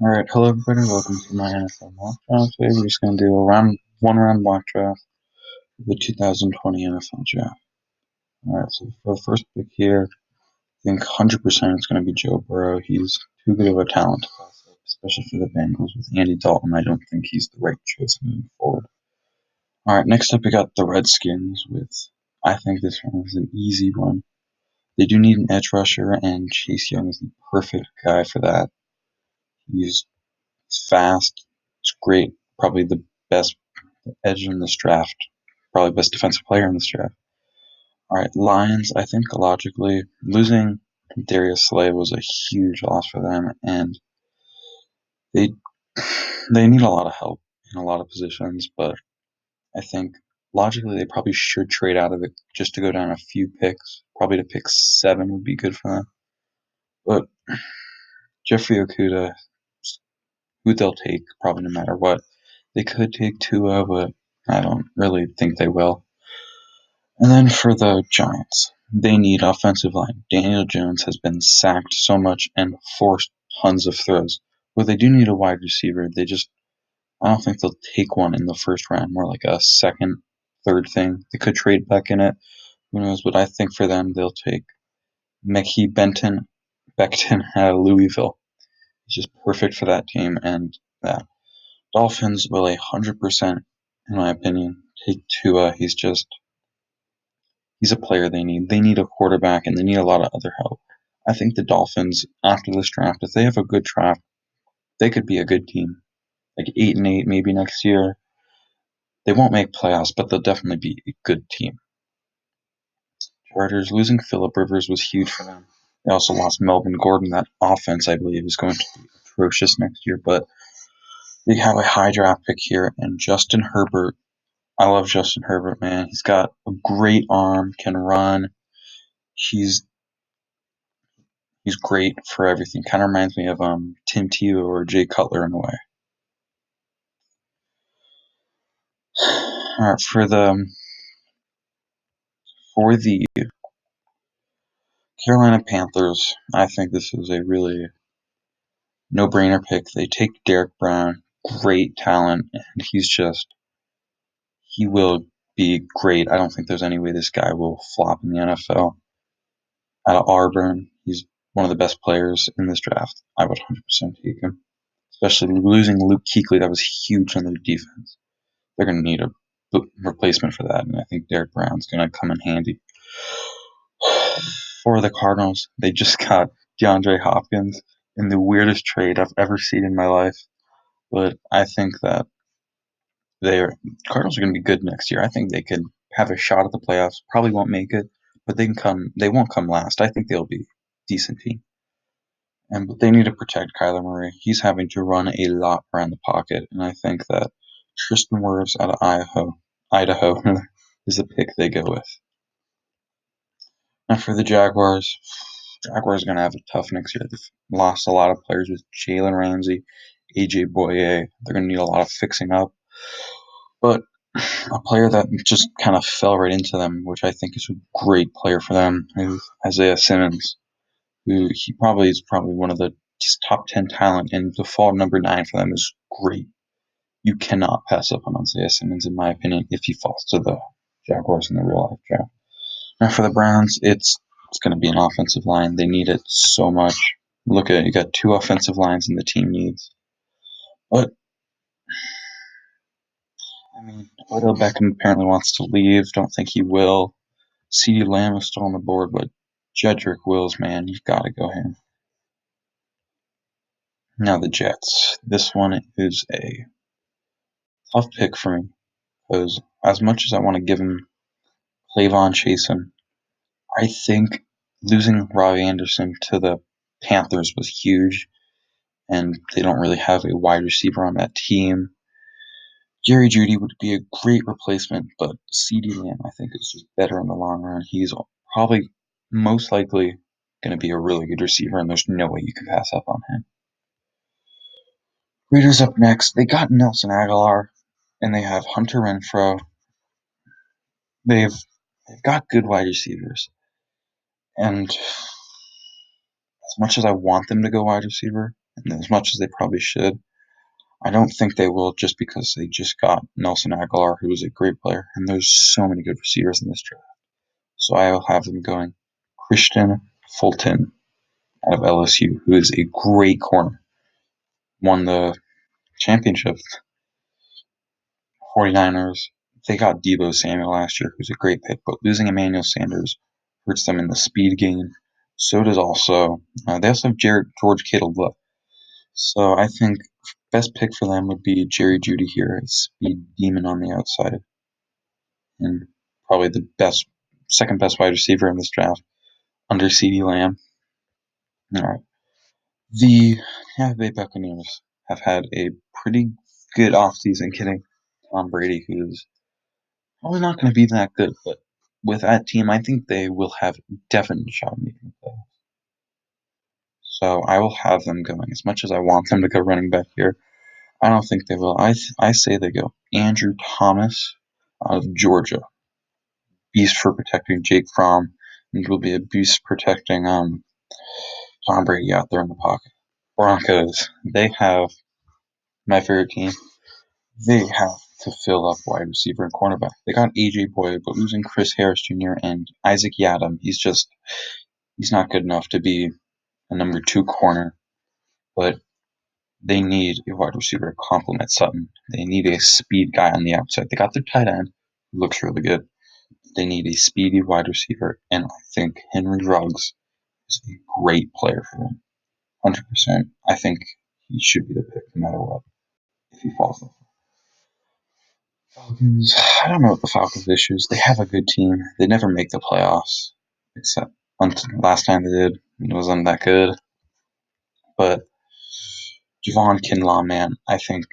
All right, hello everybody. Welcome to my NFL mock draft. Today we're just going to do a one round mock draft of the 2020 NFL draft. All right, so for the first pick here, I think 100% it's going to be Joe Burrow. He's too good of a talent to pass up, especially for the Bengals with Andy Dalton. I don't think he's the right choice moving forward. All right, next up we got the Redskins with. I think this one is an easy one. They do need an edge rusher, and Chase Young is the perfect guy for that. He's fast. It's great. Probably the best edge in this draft. Probably best defensive player in this draft. All right, Lions. I think logically losing Darius Slay was a huge loss for them, and they they need a lot of help in a lot of positions. But I think logically they probably should trade out of it just to go down a few picks. Probably to pick 7 would be good for them. But Jeffrey Okuda, who they'll take probably no matter what. They could take Tua, but I don't really think they will. And then for the Giants, they need offensive line. Daniel Jones has been sacked so much and forced tons of throws. Well, they do need a wide receiver. I don't think they'll take one in the first round, more like a second, third thing. They could trade back in it. Who knows? But I think for them, they'll take Mekhi Becton out of Louisville. He's just perfect for that team. And that Dolphins will 100%, in my opinion, take Tua. He's a player they need. They need a quarterback and they need a lot of other help. I think the Dolphins, after this draft, if they have a good draft, they could be a good team. Like 8-8 maybe next year. They won't make playoffs, but they'll definitely be a good team. Chargers losing Philip Rivers was huge for them. They also lost Melvin Gordon. That offense, I believe, is going to be atrocious next year. But they have a high draft pick here, and Justin Herbert. I love Justin Herbert, man. He's got a great arm, can run. He's He's great for everything. Kind of reminds me of Tim Tebow or Jay Cutler in a way. All right, for the Carolina Panthers, I think this is a really no-brainer pick. They take Derek Brown, great talent, and he will be great. I don't think there's any way this guy will flop in the NFL. Out of Auburn, he's one of the best players in this draft. I would 100% take him, especially losing Luke Kuechly. That was huge on their defense. They're going to need a replacement for that, and I think Derek Brown's going to come in handy. For the Cardinals, they just got DeAndre Hopkins in the weirdest trade I've ever seen in my life. But I think that their Cardinals are going to be good next year. I think they can have a shot at the playoffs. Probably won't make it, but they can come. They won't come last. I think they'll be a decent team. But they need to protect Kyler Murray. He's having to run a lot around the pocket, and I think that Tristan Wirfs out of Idaho is the pick they go with. Now for the Jaguars are going to have it tough next year. They've lost a lot of players with Jalen Ramsey, AJ Boye. They're going to need a lot of fixing up. But a player that just kind of fell right into them, which I think is a great player for them, is Isaiah Simmons, who he probably is one of the top 10 talent, and to fall number 9 for them is great. You cannot pass up on Isaiah Simmons, in my opinion, if he falls to the Jaguars in the real life draft. Now for the Browns, it's going to be an offensive line. They need it so much. Look at it, you got 2 offensive lines and the team needs. But I mean, Odell Beckham apparently wants to leave. Don't think he will. CeeDee Lamb is still on the board, but Jedrick Wills, man, you've got to go him. Now the Jets. This one is a tough pick for me because as much as I want to give him Clavon Chasen, I think losing Robbie Anderson to the Panthers was huge, and they don't really have a wide receiver on that team. Jerry Jeudy would be a great replacement, but CeeDee Lamb, I think, is just better in the long run. He's probably most likely going to be a really good receiver, and there's no way you can pass up on him. Raiders up next. They got Nelson Aguilar, and they have Hunter Renfrow. They've they've got good wide receivers, and as much as I want them to go wide receiver, and as much as they probably should, I don't think they will just because they just got Nelson Aguilar, who is a great player, and there's so many good receivers in this draft. So I will have them going Christian Fulton out of LSU, who is a great corner. Won the championship 49ers. They got Deebo Samuel last year, who's a great pick, but losing Emmanuel Sanders hurts them in the speed game. So does also, they also have George Kittle left. So I think best pick for them would be Jerry Jeudy here, a speed demon on the outside, and probably the second best wide receiver in this draft, under CeeDee Lamb. All right. The Tampa Bay Buccaneers have had a pretty good offseason getting Tom Brady, who's probably not going to be that good, but with that team, I think they will have definite shot at making the playoffs. So I will have them going. As much as I want them to go running back here, I don't think they will. I say they go Andrew Thomas out of Georgia, beast for protecting Jake Fromm, and he will be a beast protecting Tom Brady out there in the pocket. Broncos, they have my favorite team. They have to fill up wide receiver and cornerback. They got AJ Boyd, but losing Chris Harris Jr. and Isaac Yadam, he's not good enough to be a number 2 corner. But they need a wide receiver to complement Sutton. They need a speed guy on the outside. They got their tight end, who looks really good. They need a speedy wide receiver, and I think Henry Ruggs is a great player for them. 100%. I think he should be the pick no matter what if he falls off. Falcons. I don't know what the Falcons' issues. They have a good team. They never make the playoffs, except last time they did. It wasn't that good. But Javon Kinlaw, man, I think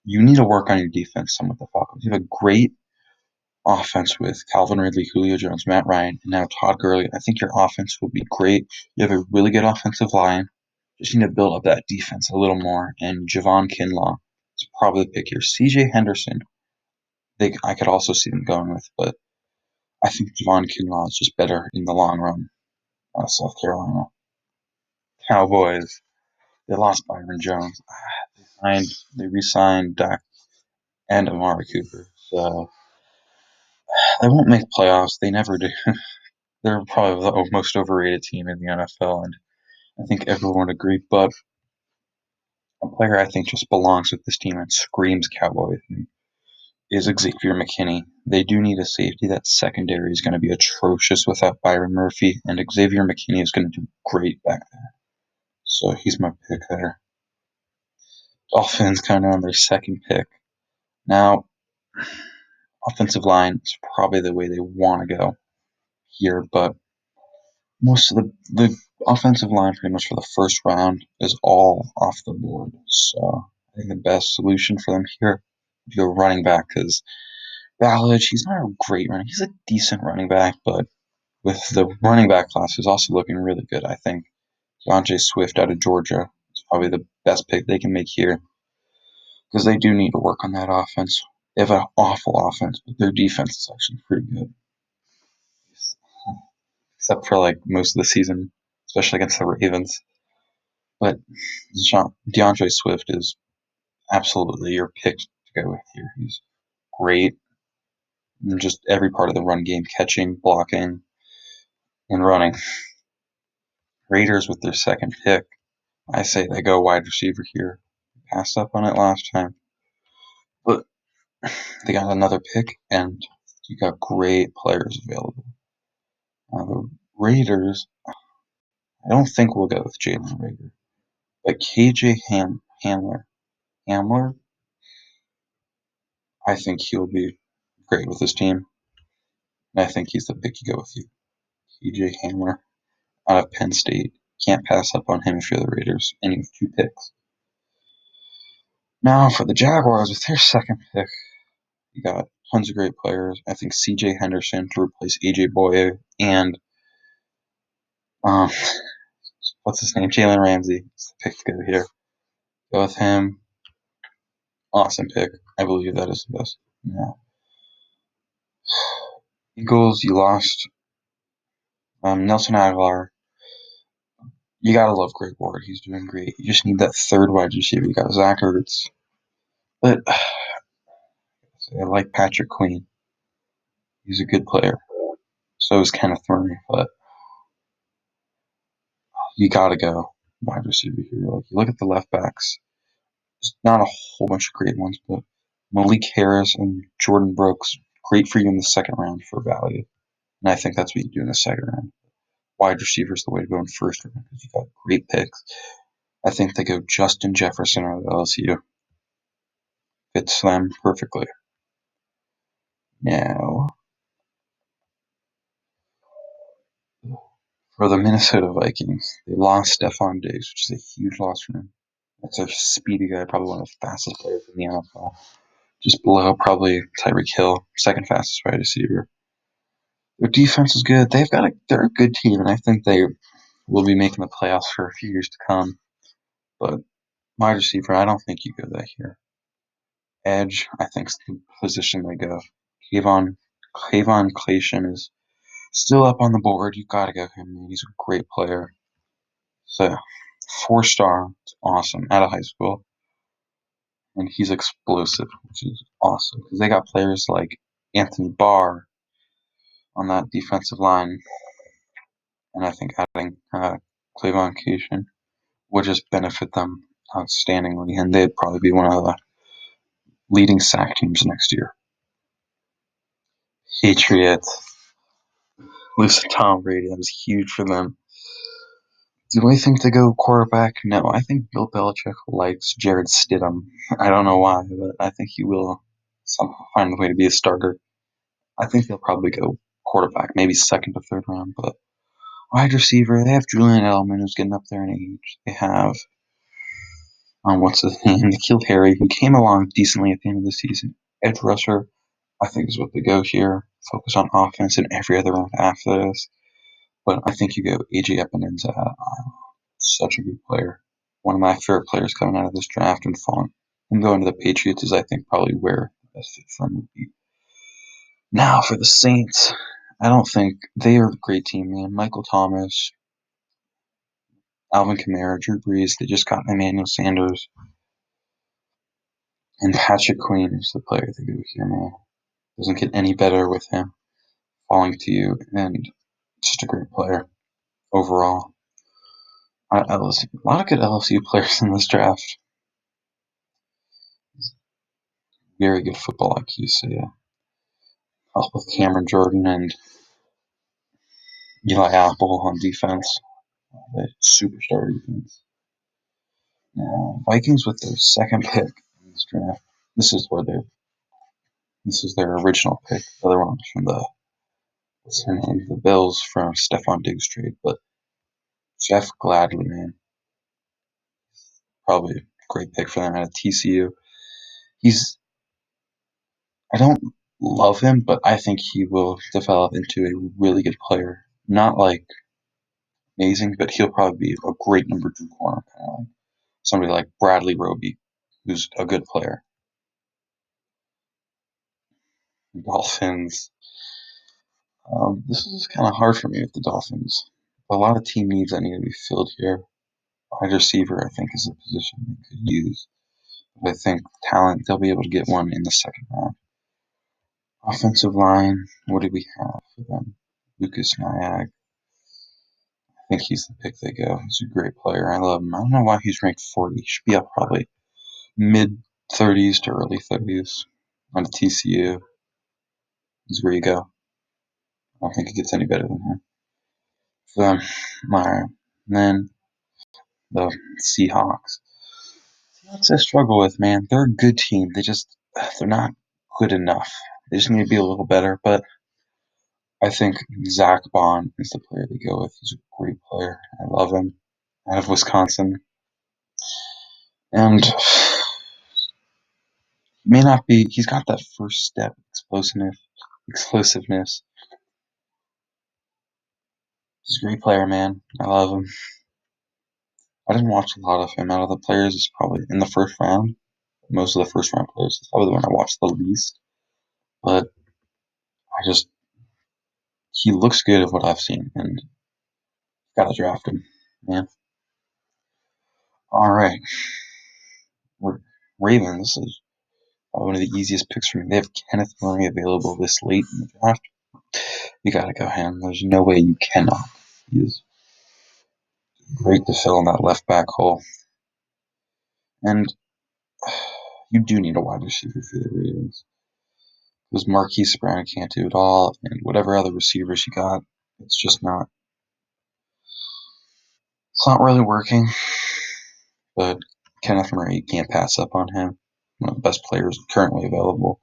you need to work on your defense some with the Falcons. You have a great offense with Calvin Ridley, Julio Jones, Matt Ryan, and now Todd Gurley. I think your offense will be great. You have a really good offensive line. Just need to build up that defense a little more. And Javon Kinlaw is probably the pick here. CJ Henderson, I could also see them going with, but I think Javon Kinlaw is just better in the long run. South Carolina. Cowboys, they lost Byron Jones. They re-signed Dak and Amari Cooper. So they won't make playoffs. They never do. They're probably the most overrated team in the NFL, and I think everyone would agree. But a player I think just belongs with this team and screams Cowboy with me is Xavier McKinney. They do need a safety. That secondary is going to be atrocious without Byron Murphy, and Xavier McKinney is going to do great back there. So he's my pick there. Dolphins kind of on their second pick. Now, offensive line is probably the way they want to go here, but most of the offensive line pretty much for the first round is all off the board. So I think the best solution for them here would be a running back because Ballage, he's not a great running. He's a decent running back, but with the running back class, he's also looking really good. I think DeAndre Swift out of Georgia is probably the best pick they can make here because they do need to work on that offense. They have an awful offense, but their defense is actually pretty good, except for like most of the season, especially against the Ravens. But DeAndre Swift is absolutely your pick to go with here. He's great in just every part of the run game, catching, blocking, and running. Raiders with their second pick. I say they go wide receiver here. Passed up on it last time. But they got another pick, and you got great players available. The Raiders, I don't think we'll go with Jalen Rager. But KJ Hamler, I think he'll be great with this team. And I think he's the pick you go with you. KJ Hamler out of Penn State. Can't pass up on him if you're the Raiders. And you have 2 picks. Now for the Jaguars with their second pick, you got tons of great players. I think CJ Henderson to replace AJ Boye and um, what's his name? Jalen Ramsey. It's the pick to go here. Go with him. Awesome pick. I believe that is the best. Yeah. Eagles, you lost Nelson Aguilar. You gotta love Greg Ward. He's doing great. You just need that third wide receiver. You got Zach Ertz, but I like Patrick Queen. He's a good player. So is Kenneth Murray, but you gotta go wide receiver here. Like you look at the left backs. There's not a whole bunch of great ones, but Malik Harris and Jordan Brooks, great for you in the second round for value. And I think that's what you do in the second round. Wide receiver is the way to go in first round because you got great picks. I think they go Justin Jefferson out of LSU. Fits them perfectly. Now, for the Minnesota Vikings, they lost Stephon Diggs, which is a huge loss for them. That's a speedy guy, probably one of the fastest players in the NFL. Just below probably Tyreek Hill, second fastest wide receiver. Their defense is good. They're a good team, and I think they will be making the playoffs for a few years to come. But wide receiver, I don't think you go that here. Edge, I think, is the position they go. Kayvon Clayton is still up on the board. You got to go him, man. He's a great player. So, 4-star, it's awesome, out of high school. And he's explosive, which is awesome. Because they got players like Anthony Barr on that defensive line. And I think adding Kayvon Clayton would just benefit them outstandingly. And they'd probably be one of the leading sack teams next year. Patriots. Losing Tom Brady, that was huge for them. Do I think to go quarterback? No, I think Bill Belichick likes Jared Stidham. I don't know why, but I think he will somehow find a way to be a starter. I think they'll probably go quarterback, maybe second to third round. But wide receiver, they have Julian Edelman, who's getting up there in age. They have what's his name, N'Keal Harry, who came along decently at the end of the season. Edge rusher, I think is what they go here. Focus on offense in every other round after this. But I think you go AJ Epinesa. Such a good player. One of my favorite players coming out of this draft and falling. Him going to the Patriots is, I think, probably where the best fit for him would be. Now, for the Saints, I don't think they are a great team, man. Michael Thomas, Alvin Kamara, Drew Brees, they just got Emmanuel Sanders. And Patrick Queen is the player they go here, man. Doesn't get any better with him falling to you, and just a great player overall. LSU, a lot of good LSU players in this draft. Very good football IQ, so yeah. Also with Cameron Jordan and Eli Apple on defense. The superstar defense. Now, Vikings with their second pick in this draft. This is where this is their original pick. The other one was from what's her name? The Bills from Stephon Diggs trade. But Jeff Gladly, man. Probably a great pick for them at TCU. I don't love him, but I think he will develop into a really good player. Not like amazing, but he'll probably be a great number 2 corner, kind of like somebody like Bradley Roby, who's a good player. Dolphins. This is kind of hard for me with the Dolphins. A lot of team needs that need to be filled here. Wide receiver, I think, is a position they could use. But I think talent, they'll be able to get one in the second round. Offensive line, what do we have for them? Lucas Nyag. I think he's the pick they go. He's a great player. I love him. I don't know why he's ranked 40. He should be up probably mid 30s to early 30s on a TCU. Is where you go. I don't think it gets any better than him. So, my then the Seahawks. Seahawks I struggle with, man. They're a good team. They're not good enough. They just need to be a little better. But I think Zach Bond is the player to go with. He's a great player. I love him. Out of Wisconsin. And he may not be, he's got that first step explosiveness. He's a great player, man. I love him. I didn't watch a lot of him. Out of the players, it's probably in the first round. Most of the first round players. It's probably the one I watched the least. But he looks good at what I've seen, and gotta draft him, man. All right, Ravens is one of the easiest picks for me. They have Kenneth Murray available this late in the draft. You gotta go him. There's no way you cannot. He is great to fill in that left back hole. And you do need a wide receiver for the Ravens. Because Marquise Brown can't do it all, and whatever other receivers you got, it's just not. It's not really working. But Kenneth Murray, you can't pass up on him. One of the best players currently available.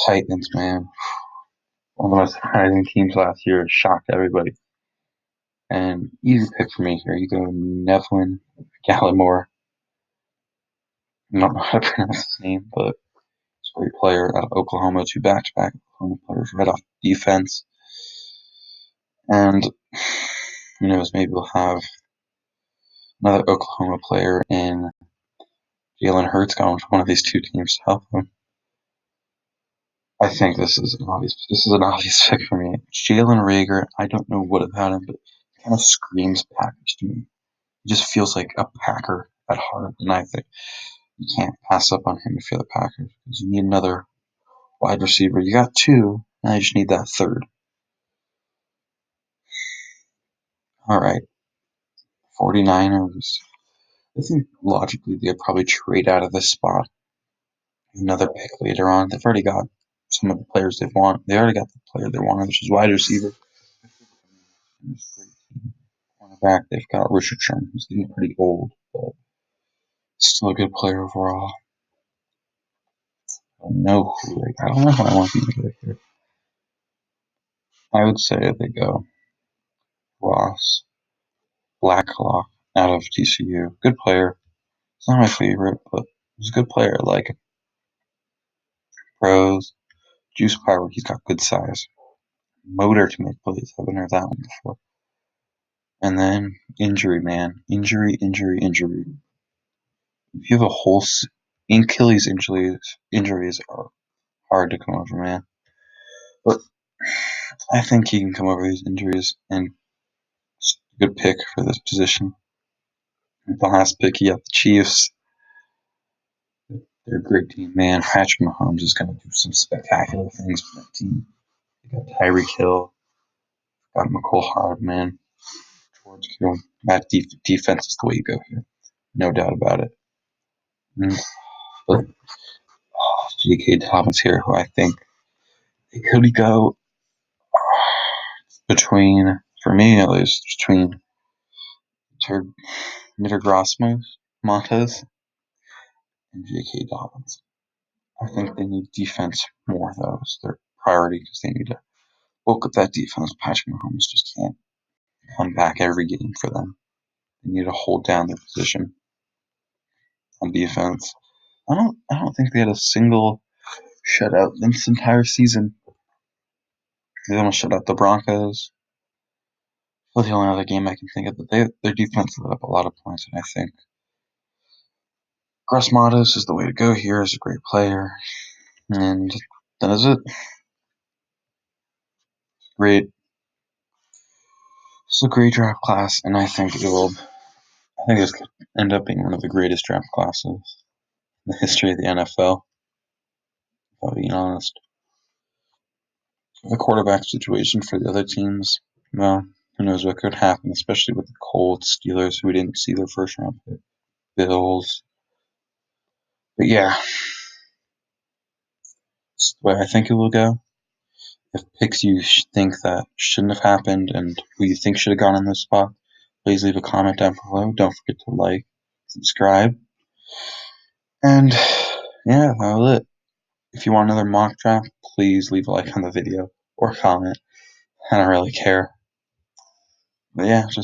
Titans, man. One of the most surprising teams last year. Shocked everybody. And easy pick for me here. You go Nevlin Gallimore. I don't know how to pronounce his name, but he's a great player out of Oklahoma. Two back-to-back Oklahoma players right off defense. And who knows, maybe we'll have another Oklahoma player in Jalen Hurts going to one of these two teams to help him. I think this is an obvious pick for me. Jalen Reagor, I don't know what about him, but he kind of screams Packers to me. He just feels like a Packer at heart, and I think you can't pass up on him if you're the Packers because you need another wide receiver. You got two, now you just need that third. All right, 49ers. I think logically they'd probably trade out of this spot. Another pick later on. They've already got some of the players they want. They already got the player they wanted, which is wide receiver. Cornerback, they've got Richard Sherman, who's getting pretty old, but still a good player overall. I don't know I don't know how I want them to get here. I would say they go Ross Blacklock out of TCU. Good player. He's not my favorite, but he's a good player. I like him. Pros, juice power. He's got good size. Motor to make plays. I haven't heard that one before. And then injury, man. Injury. If you have a whole Achilles injuries are hard to come over, man. But I think he can come over these injuries and it's a good pick for this position. The last pick, you got the Chiefs. They're a great team, man. Patrick Mahomes is going to do some spectacular things for that team. You got Tyreek Hill, got McCole Hardman, George Kittle. That defense is the way you go here, no doubt about it. But J.K. Dobbins here, who I think it could go between, for me at least, between Nitter Montez, and J.K. Dobbins. I think they need defense more, though. It's their priority because they need to bulk up that defense. Patrick Mahomes just can't come back every game for them. They need to hold down their position on defense. I don't think they had a single shutout this entire season. They almost shut out the Broncos. That's the only other game I can think of. But their defense let up a lot of points, and I think Gus Matos is the way to go here. Is a great player, and that is it. Great. It's a great draft class, and I think it will. I think it's going to end up being one of the greatest draft classes in the history of the NFL. If I'm being honest, the quarterback situation for the other teams, well, who knows what could happen, especially with the Colts, Steelers, who we didn't see their first round pick, Bills. But yeah, it's the way I think it will go. If picks you think that shouldn't have happened and who you think should have gone in this spot, please leave a comment down below. Don't forget to like, subscribe, and yeah, that's it. If you want another mock draft, please leave a like on the video or comment. I don't really care. But yeah, just